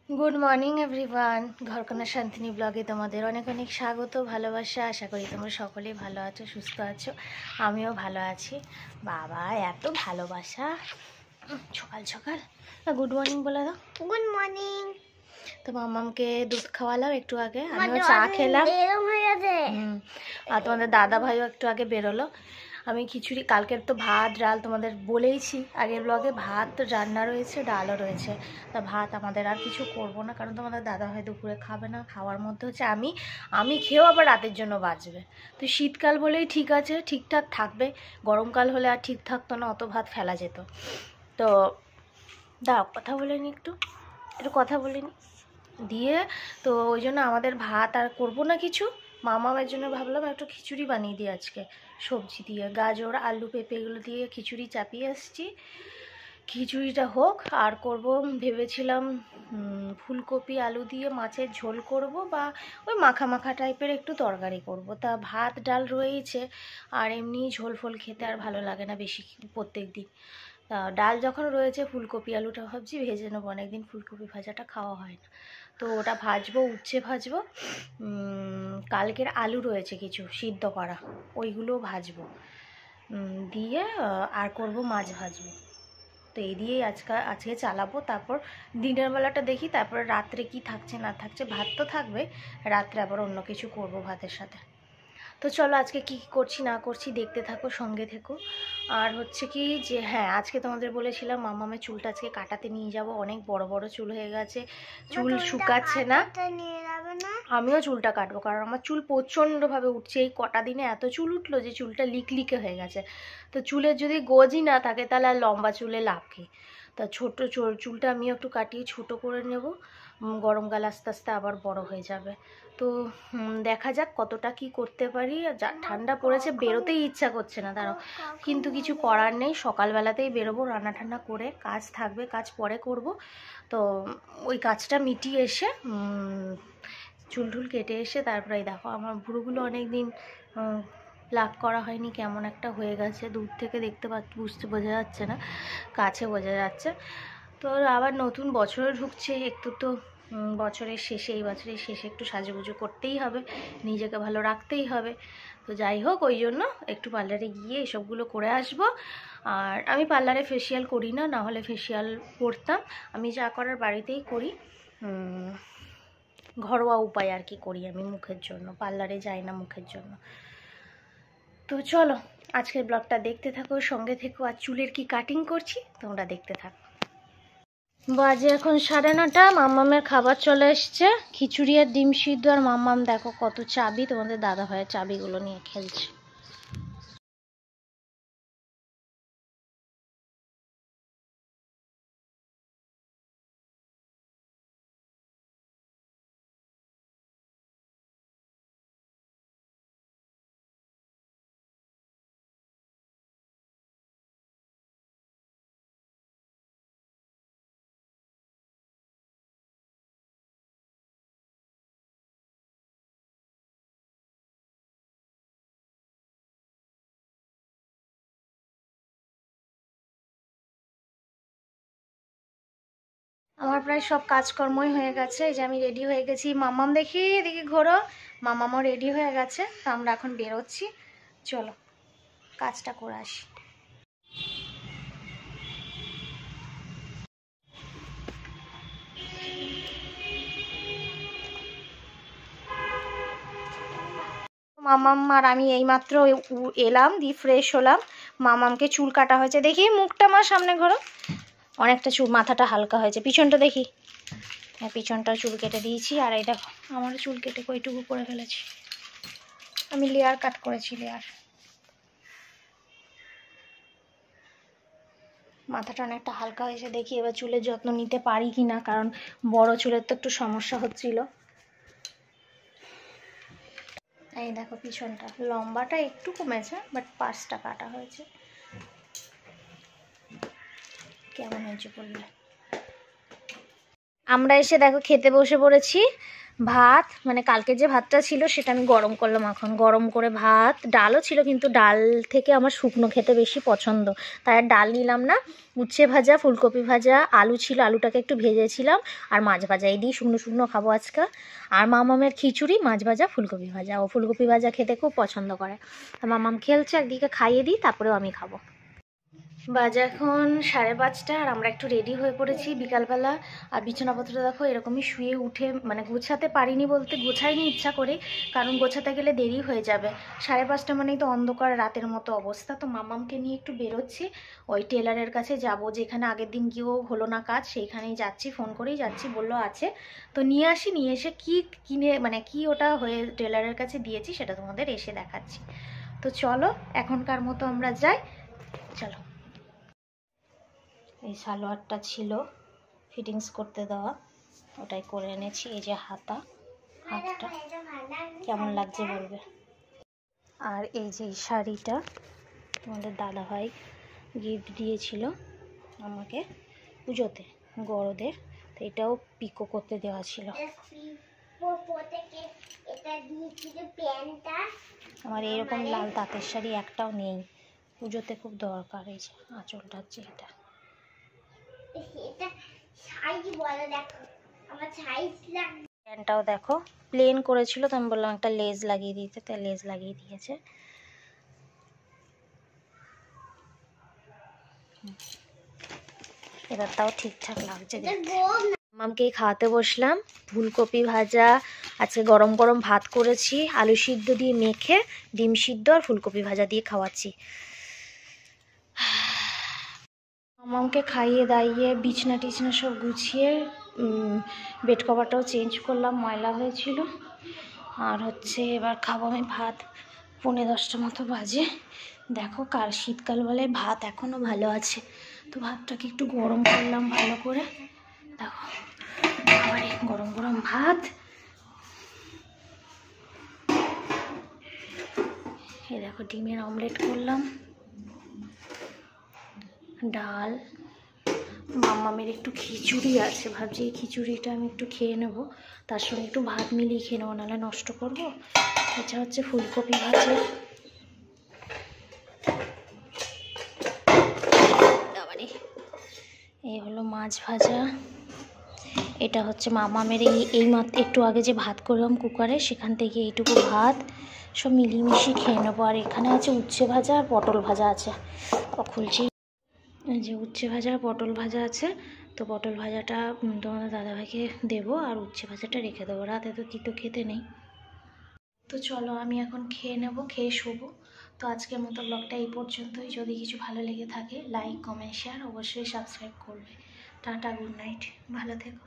Good morning everyone, ঘরকন্যা Shantini ব্লগে তোমাদের অনেক অনেক স্বাগত, ভালোবাসা। আশা করি তোমরা সকলেই ভালো আছো, সুস্থ আছো। আমিও ভালো আছি। বাবা, এত ভালোবাসা সকাল সকাল। গুড মর্নিং বলে দাও। Good morning. তো মাম্মামকে দুধ খাওয়ালাম একটু আগে, আমিও চা খেলাম। আর তোমাদের দাদা ভাইও একটু আগে বেরোলো। আমি খিচুড়ি, কালকের তো ভাত ডাল তোমাদের বলেইছি আগের ব্লগে, ভাত রান্না রয়েছে, ডালও রয়েছে। তা ভাত আমাদের আর কিছু করব না, কারণ তোমাদের দাদা ভাই দুপুরে খাবে না। খাওয়ার মধ্যে হচ্ছে আমি খেয়েও আবার রাতের জন্য বাঁচবে। তো শীতকাল বলেই ঠিক আছে, ঠিকঠাক থাকবে। গরমকাল হলে আর ঠিক থাকতো না, অত ভাত ফেলা যেত। তো দাও কথা বলে নি, একটু কথা বলে নি দিয়ে। তো ওই জন্য আমাদের ভাত আর করব না কিছু। মামামের জন্য ভাবলাম একটু খিচুড়ি বানিয়ে দিই আজকে, সবজি দিয়ে, গাজর আলু পেঁপে এগুলো দিয়ে খিচুড়ি চাপিয়ে আসছি। খিচুড়িটা হোক, আর করব ভেবেছিলাম ফুলকপি আলু দিয়ে মাছের ঝোল করব, বা ওই মাখা মাখা টাইপের একটু তরকারি করব। তা ভাত ডাল রয়েছে, আর এমনি ঝোল ফোল খেতে আর ভালো লাগে না বেশি প্রত্যেক দিন। ডাল যখন রয়েছে, ফুলকপি আলুটা ভাবছি ভেজে নেবো, অনেকদিন ফুলকপি ভাজাটা খাওয়া হয় না। তো ওটা ভাজবো, উচ্ছে ভাজবো। কালকের আলু রয়েছে কিছু সিদ্ধ করা, ওইগুলো ভাজবো দিয়ে। আর করব মাছ ভাজবো। তো এই দিয়েই আজকে চালাবো। তারপর দিনের বেলাটা দেখি, তারপরে রাত্রে কি থাকছে না থাকছে। ভাত তো থাকবে, রাত্রে আবার অন্য কিছু করব ভাতের সাথে। তো চলো আজকে কি করছি না করছি দেখতে থাকো, সঙ্গে থেকো। আর হচ্ছে কি যে, হ্যাঁ, আজকে তোমাদের বলেছিলাম মামামের চুলটা আজকে কাটাতে নিয়ে যাব। অনেক বড় বড় চুল হয়ে গেছে, চুল শুকাচ্ছে না। আমিও চুলটা কাটবো, কারণ আমার চুল প্রচণ্ডভাবে উঠছে। এই কটা দিনে এত চুল উঠলো যে চুলটা লিকলিকে হয়ে গেছে। তো চুলের যদি গোজই না থাকে, তাহলে আর লম্বা চুলে লাভ কি। তা ছোট চুলটা আমিও একটু কাটিয়ে ছোট করে নেব। গরমকাল আস্তে আস্তে আবার বড় হয়ে যাবে। তো দেখা যাক কতটা কি করতে পারি। যা ঠান্ডা পড়েছে, বেরোতেই ইচ্ছা করছে না, দাঁড়াও। কিন্তু কিছু করার নেই, সকালবেলাতেই বেরোবো। রান্না ঠান্না করে, কাজ থাকবে, কাজ পরে করব। তো ওই কাজটা মিটিয়ে এসে চুল টুল কেটে এসে তারপরে দেখো আমার ভুরুগুলো অনেক দিন প্লাক করা হয়নি, কেমন একটা হয়ে গেছে। দূর থেকে দেখতে বোঝা যাচ্ছে না, কাছে বোঝা যাচ্ছে। তো আবার নতুন বছরে ঢুকছে, একটু তো বছরের শেষে, এই বছরের শেষে একটু সাজুগুজু করতেই হবে, নিজেকে ভালো রাখতেই হবে। তো যাই হোক, ওই জন্য একটু পার্লারে গিয়ে এসবগুলো করে আসব। আর আমি পার্লারে ফেসিয়াল করি না, না হলে ফেসিয়াল করতাম। আমি যা করার বাড়িতেই করি, ঘরোয়া উপায় আর কি করি আমি মুখের জন্য, পার্লারে যাই না মুখের জন্য। তো চলো আজকের ব্লগটা দেখতে থাকো, সঙ্গে থেকো। আর চুলের কি কাটিং করছি তোমরা দেখতে থাকো। বাজে এখন 9:30, মাম্মামের খাবার চলে এসছে, খিচুড়ি আর ডিম সিদ্ধ। আর মাম্মাম দেখো কত চাবি, তোমাদের দাদা ভাইয়ের চাবিগুলো নিয়ে খেলছে। আমার প্রায় সব কাজকর্মই হয়ে গেছে। এই যে আমি রেডি হয়ে গেছি, মাম্মাম দেখি এদিকে ঘোরো, মাম্মামও রেডি হয়ে গেছে। তো আমরা এখন বেরোচ্ছি, চলো কাজটা করে আসি। মামাম আর আমি এইমাত্র এলাম, দিয়ে ফ্রেশ হলাম। মামামকে চুল কাটা হয়েছে, দেখি মুখটা আমার সামনে ঘোরো, অনেকটা চুল, মাথাটা হালকা হয়েছে। পিছনটা দেখি, হ্যাঁ পিছনটা চুল কেটে দিয়েছি। আর এই দেখো আমার চুল কেটে কইটুকু করে ফেলেছি, আমি লেয়ার কাট করেছি, লেয়ার। মাথাটা অনেকটা হালকা হয়েছে, দেখি এবার চুলের যত্ন নিতে পারি কি না, কারণ বড় চুলের তো একটু সমস্যা হচ্ছিল। এই দেখো পিছনটা, লম্বাটা একটু কমেছে, বাট পাঁচটা কাটা হয়েছে। কেমন হয়েছে বললে। আমরা এসে দেখো খেতে বসে পড়েছি। ভাত মানে কালকে যে ভাতটা ছিল সেটা আমি গরম করলাম, এখন গরম করে ভাত, ডালও ছিল কিন্তু ডাল থেকে আমার শুকনো খেতে বেশি পছন্দ, তাই আর ডাল নিলাম না। উচ্ছে ভাজা, ফুলকপি ভাজা, আলু ছিল, আলুটাকে একটু ভেজেছিলাম, আর মাছ ভাজা, এই দিয়ে শুকনো শুকনো খাবো আজকে। আর মামামের খিচুড়ি, মাছ ভাজা, ফুলকপি ভাজা, ও ফুলকপি ভাজা খেতে খুব পছন্দ করে। তো মামাম খেলছে, একদিকে খাইয়ে দিই তারপরেও আমি খাবো। বাজে এখন 5:30 আর আমরা একটু রেডি হয়ে পড়েছি বিকালবেলা। আর বিছানাপত্র দেখো এরকমই শুয়ে উঠে মানে গোছাতে পারিনি, বলতে গোছাইনি ইচ্ছা করে, কারণ গোছাতে গেলে দেরি হয়ে যাবে। 5:30 মানেই তো অন্ধকার রাতের মতো অবস্থা। তো মামামকে নিয়ে একটু বেরোচ্ছি, ওই টেলারের কাছে যাব, যেখানে আগের দিন গিয়েও হলো না কাজ, সেইখানেই যাচ্ছি, ফোন করেই যাচ্ছি, বললো আছে। তো নিয়ে আসি, নিয়ে এসে কি কিনে মানে কি ওটা হয়ে টেলারের কাছে দিয়েছি সেটা তোমাদের এসে দেখাচ্ছি। তো চলো এখনকার মতো আমরা যাই, চলো। এই সালোয়ারটা ছিল ফিটিংস করতে দেওয়া, ওটাই করে এনেছি। এই যে হাতটা কেমন লাগছে বলবে। আর এই যে শাড়িটা আমাদের দাদাভাই গিফট দিয়েছিল আমাকে পুজোতে, গরদের, তো এটাও পিকো করতে দেওয়া ছিল। আমার এরকম লাল তাঁতের শাড়ি একটাও নেই, পুজোতে খুব দরকার। এই যে আঁচলটা হচ্ছে এটা, প্যান্টটাও দেখো প্লেন করেছিল, তো আমি বললাম একটা লেজ লাগিয়ে দিতে, তাই লেজ লাগিয়ে দিয়েছে। এবারটাও ঠিকঠাক লাগছে। মামকে খাওয়াতে বসলাম, ফুলকপি ভাজা, আজকে গরম গরম ভাত করেছি, আলু সিদ্ধ দিয়ে মেখে, ডিম সিদ্ধ আর ফুলকপি ভাজা দিয়ে খাওয়াচ্ছি। মামাকে খাইয়ে দাইয়ে বিছনা টিছনা সব গুছিয়ে বেড কভারটাও চেঞ্জ করলাম, ময়লা হয়েছিল। আর হচ্ছে এবার খাবো আমি ভাত, 9:30 মতো বাজে। দেখো কার শীতকাল বলে ভাত এখনও ভালো আছে, তো ভাতটাকে একটু গরম করলাম ভালো করে। দেখো আবার গরম গরম ভাত, এই দেখো ডিমের অমলেট করলাম, ডাল, মামামের একটু খিচুড়ি আছে, ভাবছি এই খিচুড়িটা আমি একটু খেয়ে নেব, তার সঙ্গে একটু ভাত মিলিয়ে খেয়ে নেবো, নাহলে নষ্ট করবো। এটা হচ্ছে ফুলকপি ভাজা, এই হলো মাছ ভাজা, এটা হচ্ছে মামামের এই মাত্র একটু আগে যে ভাত করলাম কুকারে, সেখান থেকে এইটুকু ভাত, সব মিলিয়ে মিশিয়ে খেয়ে নেবো। আর এখানে আছে উচ্ছে ভাজা আর পটল ভাজা আছে, খুলছি। এই যে উচ্ছে ভাজা আর পটল ভাজা আছে, তো পটল ভাজাটা তোমাদের দাদাভাইকে দেবো, আর উচ্ছে ভাজাটা রেখে দেবো, রাতে তো তিতো খেতে নেই। তো চলো আমি এখন খেয়ে নেব, খেয়ে শোবো। তো আজকের মতো ব্লগটা এই পর্যন্তই। যদি কিছু ভালো লেগে থাকে লাইক কমেন্ট শেয়ার অবশ্যই সাবস্ক্রাইব করবে। টাটা, গুড নাইট, ভালো থেকো।